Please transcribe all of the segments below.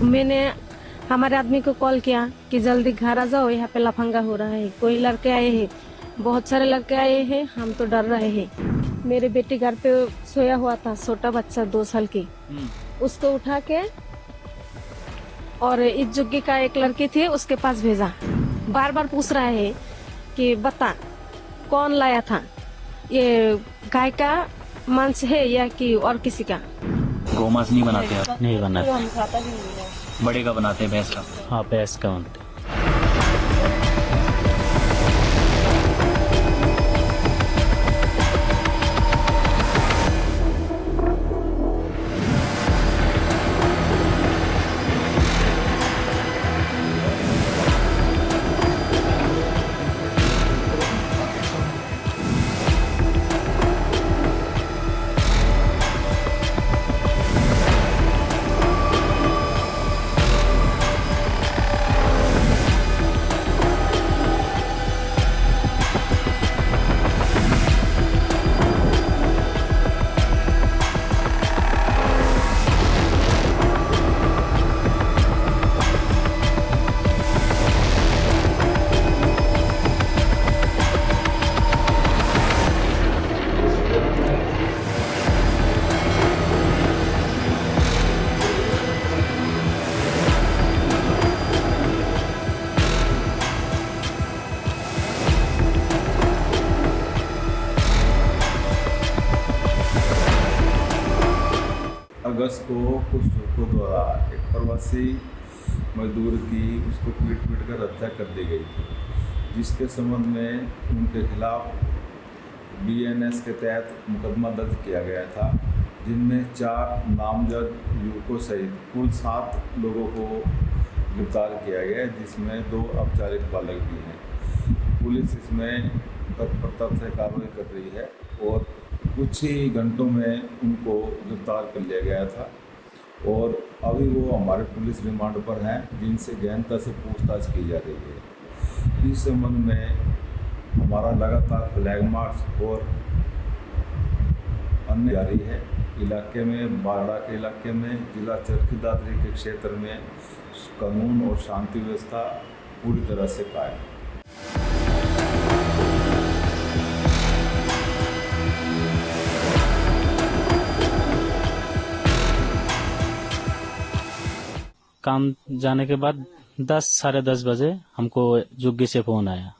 मैंने हमारे आदमी को कॉल किया कि जल्दी घर आ जाओ, यहाँ पे लफंगा हो रहा है, कोई लड़के आए हैं, बहुत सारे लड़के आए हैं, हम तो डर रहे हैं। मेरे बेटी घर पे सोया हुआ था, छोटा बच्चा 2 साल की, उसको उठा के और इस जुग्गी का एक लड़की थी उसके पास भेजा। बार बार पूछ रहा है कि बता कौन लाया था, ये गाय का मांस है या कि और किसी का। गोमांस नहीं बनाते आप? नहीं बनाते। बड़े का बनाते हैं, भैंस का? हाँ, भैंस का बनते। अगस्त को कुछ लोगों द्वारा एक प्रवासी मजदूर की उसको पीट कर हत्या कर दी गई थी, जिसके संबंध में उनके खिलाफ BNS के तहत मुकदमा दर्ज किया गया था, जिनमें 4 नामजद युवकों सहित कुल 7 लोगों को गिरफ्तार किया गया, जिसमें 2 औपचारिक बालक भी हैं। पुलिस इसमें तत्परता से कार्रवाई कर रही है और कुछ ही घंटों में उनको गिरफ्तार कर लिया गया था और अभी वो हमारे पुलिस रिमांड पर हैं, जिनसे गहनता से पूछताछ की जा रही है। इस संबंध में हमारा लगातार फ्लैग मार्च और अन्य जारी है। इलाके में, बाड़ा के इलाके में, जिला चरखी दादरी के क्षेत्र में कानून और शांति व्यवस्था पूरी तरह से कायम है। काम जाने के बाद 10 साढ़े 10 बजे हमको जुग्गी से फोन आया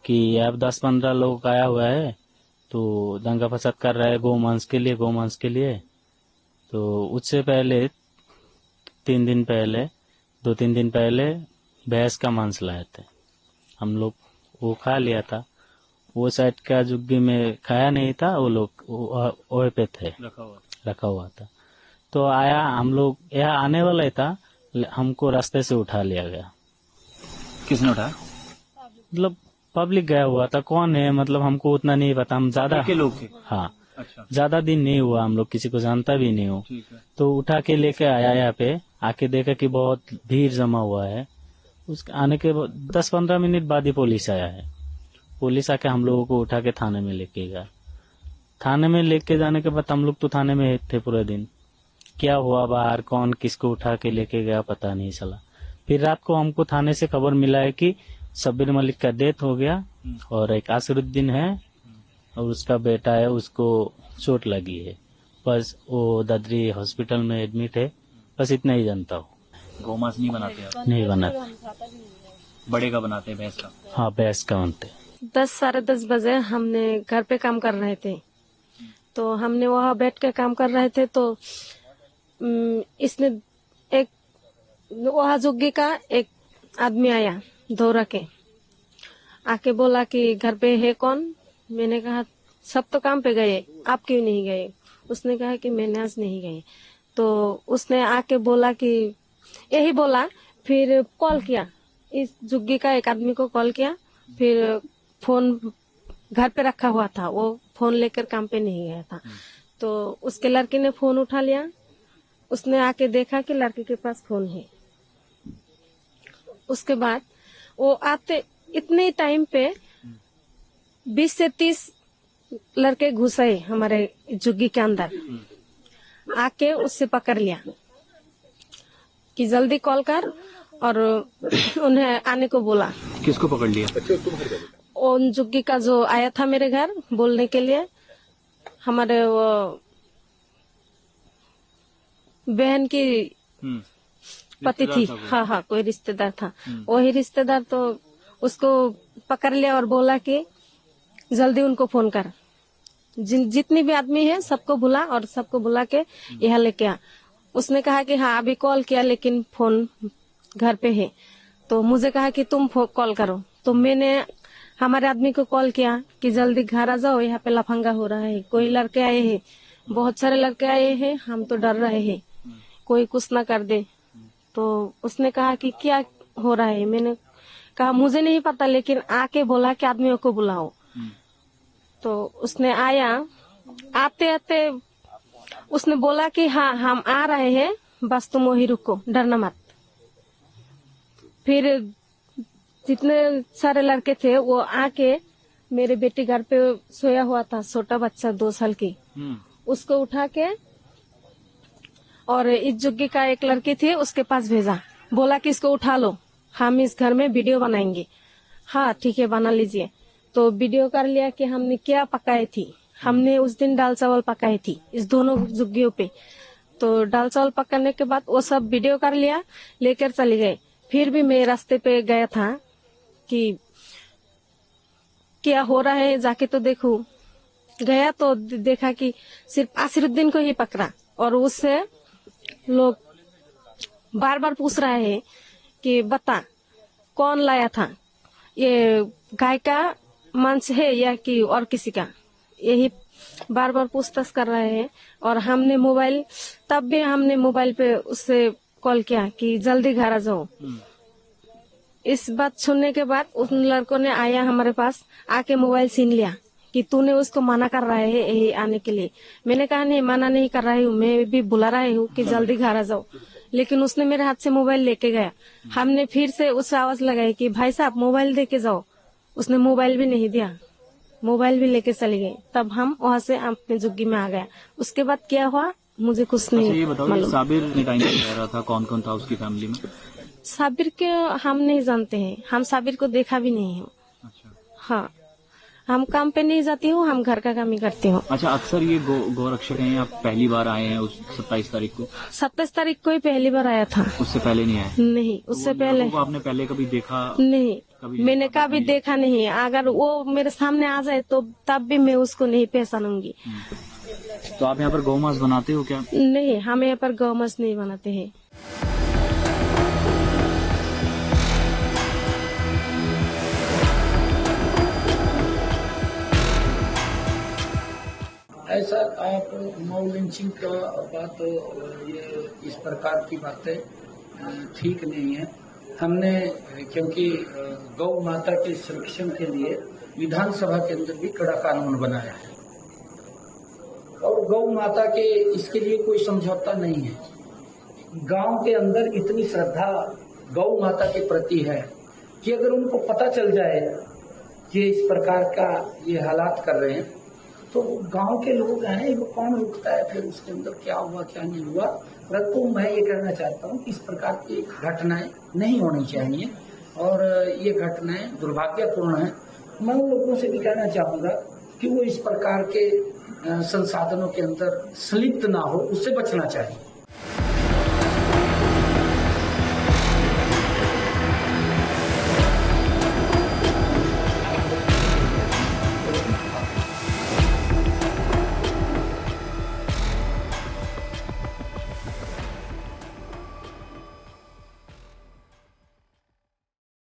कि अब 10-15 लोग आया हुआ है, तो दंगा फसाद कर रहा है गोमांस के लिए। तो उससे पहले 2-3 दिन पहले भैंस का मांस लाए थे, हम लोग वो खा लिया था। वो साइड का जुग्गी में खाया नहीं था, वो लोग ओए पे थे, रखा हुआ था। तो आया, हम लोग यहाँ आने वाला ही था, हमको रास्ते से उठा लिया गया। किसने उठाया? मतलब पब्लिक गया हुआ था, कौन है मतलब हमको उतना नहीं पता, हम ज्यादा के लोग थे? हाँ, अच्छा। ज्यादा दिन नहीं हुआ, हम लोग किसी को जानता भी नहीं हो। तो उठा के लेके आया यहाँ पे, आके देखा कि बहुत भीड़ जमा हुआ है। उसके आने के 10-15 मिनट बाद ही पुलिस आया है। पुलिस आके हम लोगों को उठा के थाने में लेके गया। थाने में लेके जाने के बाद हम लोग तो थाने में थे पूरे दिन। क्या हुआ बाहर, कौन किसको उठा के लेके गया पता नहीं चला। फिर रात को हमको थाने से खबर मिला है कि शब्बीर मलिक का डेथ हो गया और एक आसरुद्दीन है और उसका बेटा है, उसको चोट लगी है। बस वो दादरी हॉस्पिटल में एडमिट है, बस इतना ही जानता हूँ। गोमांस नहीं बनाते आप? नहीं बनाते। बड़े का बनाते हैं, भैंस का? हाँ, भैंस का बनते। 10 साढ़े 10 बजे हमने घर पे काम कर रहे थे, तो हमने वहाँ बैठ के काम कर रहे थे, तो इसने एक वहाँ जुग्गी का एक आदमी आया दौड़ा के, आके बोला कि घर पे है कौन। मैंने कहा सब तो काम पे गए, आप क्यों नहीं गए। उसने कहा कि मैंने आज नहीं गए। तो उसने आके बोला कि यही बोला, फिर कॉल किया, इस जुग्गी का एक आदमी को कॉल किया। फिर फोन घर पे रखा हुआ था, वो फोन लेकर काम पे नहीं गया था। तो उसके लड़के ने फोन उठा लिया, उसने आके देखा कि लड़के के पास फोन है। उसके बाद वो आते इतने टाइम पे 20 से 30 लड़के घुसे हमारे जुग्गी के अंदर, आके उससे पकड़ लिया कि जल्दी कॉल कर, और उन्हें आने को बोला। किसको पकड़ लिया? उन जुग्गी का जो आया था मेरे घर बोलने के लिए, हमारे वो बहन की पति थी। हाँ हाँ, कोई रिश्तेदार था, वही रिश्तेदार। तो उसको पकड़ लिया और बोला कि जल्दी उनको फोन कर, जितनी भी आदमी है सबको बुला, और सबको बुला के यहाँ लेके आ। उसने कहा कि हाँ अभी कॉल किया लेकिन फोन घर पे है। तो मुझे कहा कि तुम कॉल करो। तो मैंने हमारे आदमी को कॉल किया कि जल्दी घर आ जाओ, यहाँ पे लफंगा हो रहा है, कोई लड़के आए हैं, बहुत सारे लड़के आए हैं, हम तो डर रहे हैं, कोई कुछ ना कर दे। तो उसने कहा कि क्या हो रहा है। मैंने कहा मुझे नहीं पता, लेकिन आके बोला कि आदमियों को बुलाओ। तो उसने आया, आते आते उसने बोला कि हाँ हम आ रहे हैं, बस तुम वही रुको, डरना मत। फिर जितने सारे लड़के थे वो आके, मेरे बेटी घर पे सोया हुआ था, छोटा बच्चा 2 साल की, उसको उठा के और इस जुग्गी का एक लड़की थी उसके पास भेजा, बोला कि इसको उठा लो, हम इस घर में वीडियो बनाएंगे। हाँ ठीक है, बना लीजिए। तो वीडियो कर लिया कि हमने क्या पकाई थी। हमने उस दिन दाल चावल पकाई थी इस दोनों जुग्गियों पे। तो दाल चावल पकाने के बाद वो सब वीडियो कर लिया, लेकर चले गए। फिर भी मैं रास्ते पे गया था कि क्या हो रहा है, जाके तो देखूं। गया तो देखा कि सिर्फ आसिरुद्दीन को ही पकड़ा, और उससे लोग बार बार पूछ रहे हैं कि बता कौन लाया था, ये गाय का मांस है या कि और किसी का, यही बार बार पूछताछ कर रहे हैं। और हमने मोबाइल, तब भी हमने मोबाइल पे उससे कॉल किया कि जल्दी घर आ जाओ। इस बात सुनने के बाद उन लड़कों ने आया हमारे पास, आके मोबाइल छीन लिया कि तूने उसको मना कर रहा है यही आने के लिए। मैंने कहा नहीं, मना नहीं कर रही हूँ, मैं भी बुला रही हूँ कि जल्दी घर आ जाओ। लेकिन उसने मेरे हाथ से मोबाइल लेके गया। हमने फिर से उस आवाज लगाई कि भाई साहब मोबाइल दे के जाओ। उसने मोबाइल भी नहीं दिया, मोबाइल भी लेके चले गए। तब हम वहाँ से अपने जुग्गी में आ गया। उसके बाद क्या हुआ मुझे कुछ नहीं ये बताओ, ये साबिर ने टाइम रह रहा था, कौन कौन था उसकी फैमिली में? साबिर के हम नहीं जानते हैं, हम साबिर को देखा भी नहीं है। अच्छा। हाँ, हम काम पे नहीं जाती हूँ, हम घर का काम ही करती हूँ। अच्छा, अक्सर ये गौरक्षक हैं, आप पहली बार आए हैं उस 27 तारीख को? 27 तारीख को ही पहली बार आया था। उससे पहले नहीं आए? नहीं, उससे पहले आपने पहले कभी देखा? नहीं, कभी मैंने कभी देखा नहीं। अगर वो मेरे सामने आ जाए तो तब भी मैं उसको नहीं पहचानूंगी। तो आप यहाँ पर गौ मांस बनाते हो क्या? नहीं, हम यहाँ पर गौ मांस नहीं बनाते हैं। ऐसा आप मऊ लिंचिंग का बात, ये इस प्रकार की बातें ठीक नहीं है। हमने क्योंकि गौ माता के संरक्षण के लिए विधानसभा के अंदर भी कड़ा कानून बनाया है, और गौ माता के इसके लिए कोई समझौता नहीं है। गांव के अंदर इतनी श्रद्धा गौ माता के प्रति है कि अगर उनको पता चल जाए कि इस प्रकार का ये हालात कर रहे हैं, तो गांव के लोग हैं, वो कौन रुकता है फिर उसके अंदर क्या हुआ क्या नहीं हुआ। परंतु मैं ये कहना चाहता हूँ कि इस प्रकार की घटनाएं नहीं होनी चाहिए, और ये घटनाएं दुर्भाग्यपूर्ण हैं। मैं उन लोगों से भी कहना चाहूँगा कि वो इस प्रकार के संसाधनों के अंदर संलिप्त ना हो, उससे बचना चाहिए।